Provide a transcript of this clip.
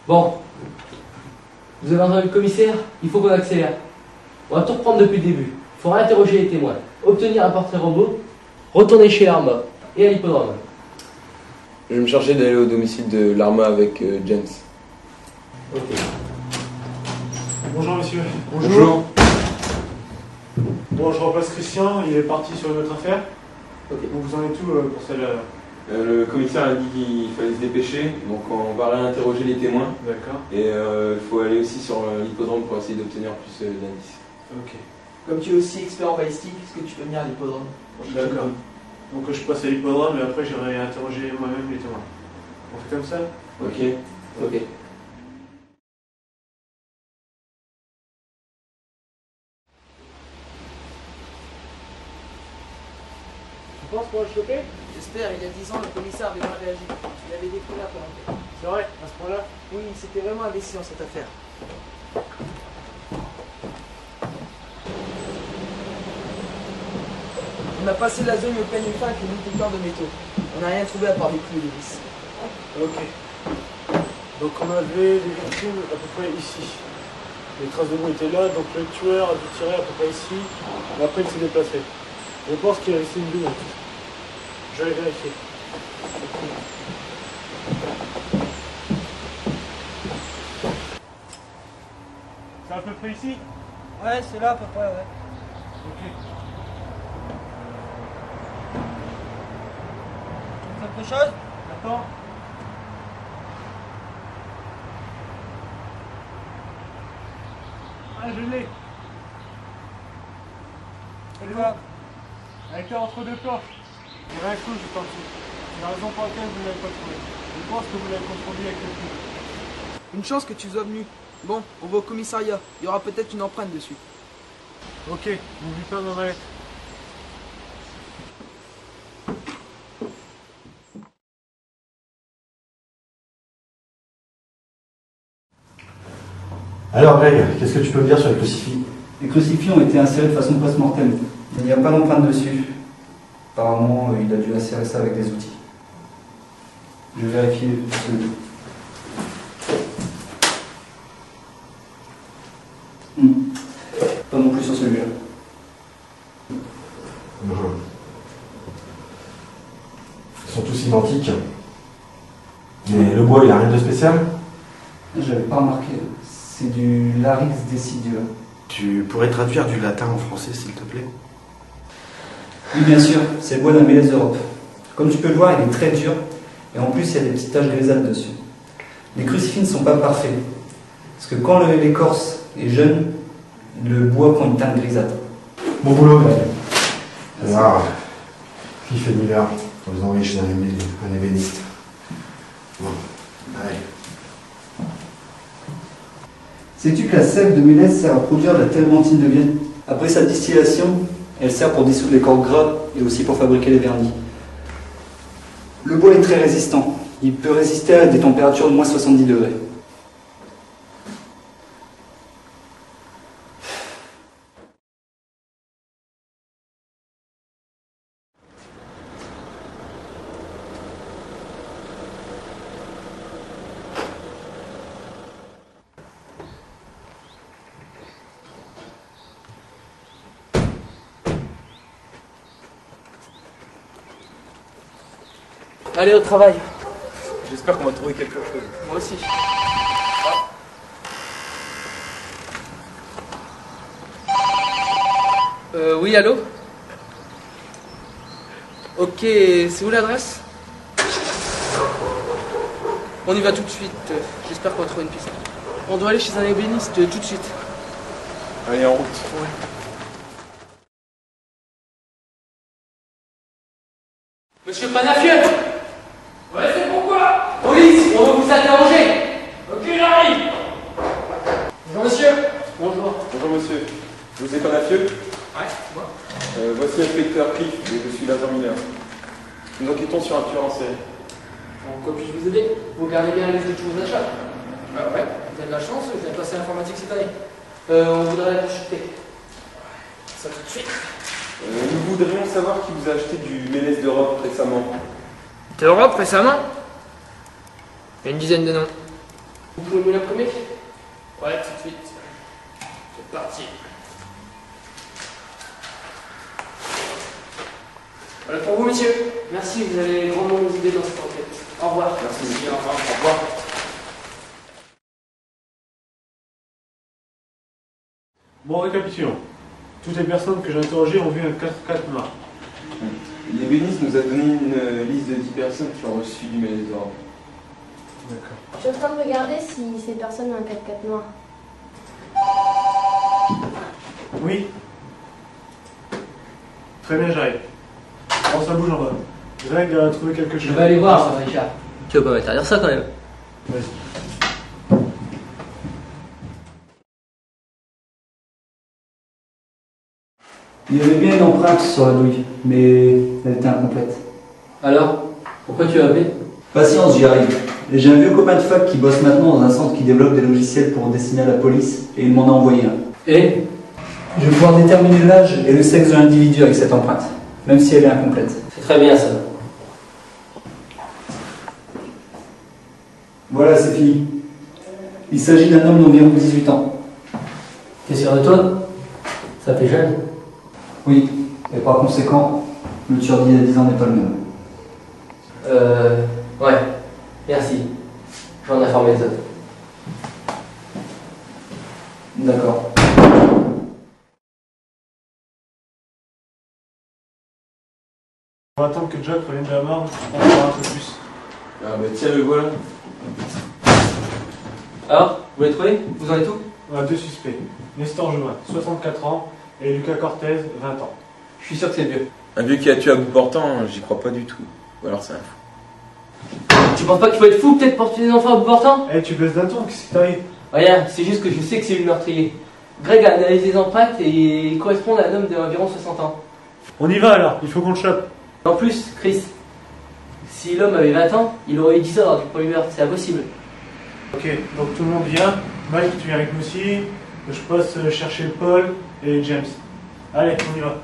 Bon. Vous avez entendu le commissaire? Il faut qu'on accélère. On va tout reprendre depuis le début. Il faut réinterroger les témoins, obtenir un portrait robot, retourner chez l'Arma et à l'hippodrome. Je vais me charger d'aller au domicile de l'Arma avec James. Ok. Bonjour monsieur. Bonjour. Bon, je remplace Christian, il est parti sur une autre affaire. Ok. Donc vous en êtes tout pour celle-là? Le commissaire a dit qu'il fallait se dépêcher, donc on va réinterroger les témoins. D'accord. Et il faut aller aussi sur l'hippodrome pour essayer d'obtenir plus d'indices. Ok. Comme tu es aussi expert en balistique, est-ce que tu peux venir à l'hippodrome? D'accord. Donc je passe à l'hippodrome et après j'irai interroger moi-même les témoins. On fait comme ça? Ok. Ok. Tu penses qu'on va le choper? J'espère, il y a 10 ans, le commissaire avait mal réagi. Il avait découvert pour l'enquête. C'est vrai, à ce point-là? Oui, c'était vraiment indécis dans cette affaire. On a passé la zone au canifin avec une détecteur de métaux. On n'a rien trouvé à part des clous et des vis. Ok. Donc on avait les victimes à peu près ici. Les traces de boue étaient là, donc le tueur a dû tirer à peu près ici. Et après il s'est déplacé. Je pense qu'il est resté une minute. Je vais vérifier. C'est à peu près ici? Ouais, c'est là à peu près, ouais. Ok. Autre chose? Attends. Ah, je l'ai. Elle est où? Elle était entre deux planches. Il y avait un clou juste en dessous. C'est la raison pour laquelle vous ne l'avez pas trouvé. Je pense que vous l'avez confondu avec le clou. Une chance que tu sois venu. Bon, on va au commissariat. Il y aura peut-être une empreinte dessus. Ok, n'oublie pas ma mallette. Alors Greg, qu'est-ce que tu peux me dire sur les crucifix? Les crucifix ont été insérés de façon post-mortem. Il n'y a pas d'empreinte dessus. Apparemment, il a dû insérer ça avec des outils. Je vais vérifier celui-là. Pas non plus sur celui-là. Ils sont tous identiques. Mais le bois, il a rien de spécial? J'avais pas remarqué. C'est du Larix deciduum. Tu pourrais traduire du latin en français, s'il te plaît? Oui, bien sûr, c'est le bois d'un mélèze d'Europe. Comme tu peux le voir, il est très dur, et en plus, il y a des petites taches grisâtres dessus. Les crucifix ne sont pas parfaits, parce que quand l'écorce est jeune, le bois prend une teinte grisâtre. Bon boulot, Greg. Alors, il fait l'hiver. On va vous envoyer chez un ébéniste. Bon, allez. Sais-tu que la sève de mélèze sert à produire de la térébenthine de Vienne? Après sa distillation, elle sert pour dissoudre les corps gras et aussi pour fabriquer les vernis. Le bois est très résistant. Il peut résister à des températures de moins 70 degrés. Allez, au travail. J'espère qu'on va trouver quelque chose. Moi aussi. Oui, allô? Ok, c'est où l'adresse? On y va tout de suite. J'espère qu'on va trouver une piste. On doit aller chez un ébéniste tout de suite. Allez, en route. Ouais. Monsieur Panafieux! Ouais, c'est pourquoi? Police, on va vous interroger! Ok, j'arrive. Bonjour monsieur! Bonjour. Bonjour monsieur. Vous êtes Panafieux? Ouais, moi. Voici l'inspecteur Cliff, je suis Lazare Miller. Nous enquêtons sur un tueur en série. En quoi puis-je vous aider? Vous gardez bien la liste de tous vos achats? Ouais, vous avez de la chance, vous avez passé l'informatique cette année. On voudrait la consulter. Ça tout de suite. Nous voudrions savoir qui vous a acheté du mélèze d'Europe récemment. D'Europe récemment? Il y a une dizaine de noms. Vous pouvez me l'imprimer? Ouais, tout de suite. C'est parti. Voilà pour vous, messieurs. Merci, vous avez grandement nous aider dans cette enquête. Au revoir. Merci, monsieur. Au revoir. Au revoir. Bon, récapitulons. Toutes les personnes que j'ai interrogées ont vu un 4x4 noir. L'ébéniste nous a donné une liste de 10 personnes qui ont reçu du malaise orange. D'accord. Je suis en train de regarder si ces personnes ont un 4x4 noir. Oui. Très bien, j'arrive. Oh, ça bouge en bas. Greg a trouvé quelque chose. Je vais aller voir, Richard. Tu vas pas m'interdire ça quand même. Vas-y. Il y avait bien une empreinte sur la douille, mais elle était incomplète. Alors, pourquoi tu as appelé? Patience, j'y arrive. J'ai un vieux copain de fac qui bosse maintenant dans un centre qui développe des logiciels pour dessiner à la police, et il m'en a envoyé un. Et Je vais pouvoir déterminer l'âge et le sexe de l'individu avec cette empreinte, même si elle est incomplète. c'est très bien ça. Voilà, c'est fini. Il s'agit d'un homme d'environ 18 ans. T'es sûr de toi? Ça fait jeune. Oui, et par conséquent, le tueur d'il y a 10 ans n'est pas le même. Ouais. Merci. Je vais en informer les autres. D'accord. On va attendre que Jack revienne de la mort, on va voir un peu plus. Ah bah tiens, le voilà. Alors, vous l'avez trouvé? Vous en êtes où? On a deux suspects. Nestor Jouvin, 64 ans, et Lucas Cortez, 20 ans. Je suis sûr que c'est vieux. Un vieux qui a tué à bout portant, j'y crois pas du tout. Ou alors c'est un fou. Tu penses pas qu'il faut être fou peut-être pour tuer des enfants à bout portant? Eh, tu baisses d'un ton, qu'est-ce qui t'arrive? Rien, c'est juste que je sais que c'est lui le meurtrier. Greg a analysé les empreintes et il correspond à un homme d'environ 60 ans. On y va alors, il faut qu'on le chope. En plus, Chris, si l'homme avait 20 ans, il aurait eu 10 ans du premier meurtre, c'est impossible. Ok, donc tout le monde vient. Mike, tu viens avec nous aussi. Je passe chercher Paul et James. Allez, on y va.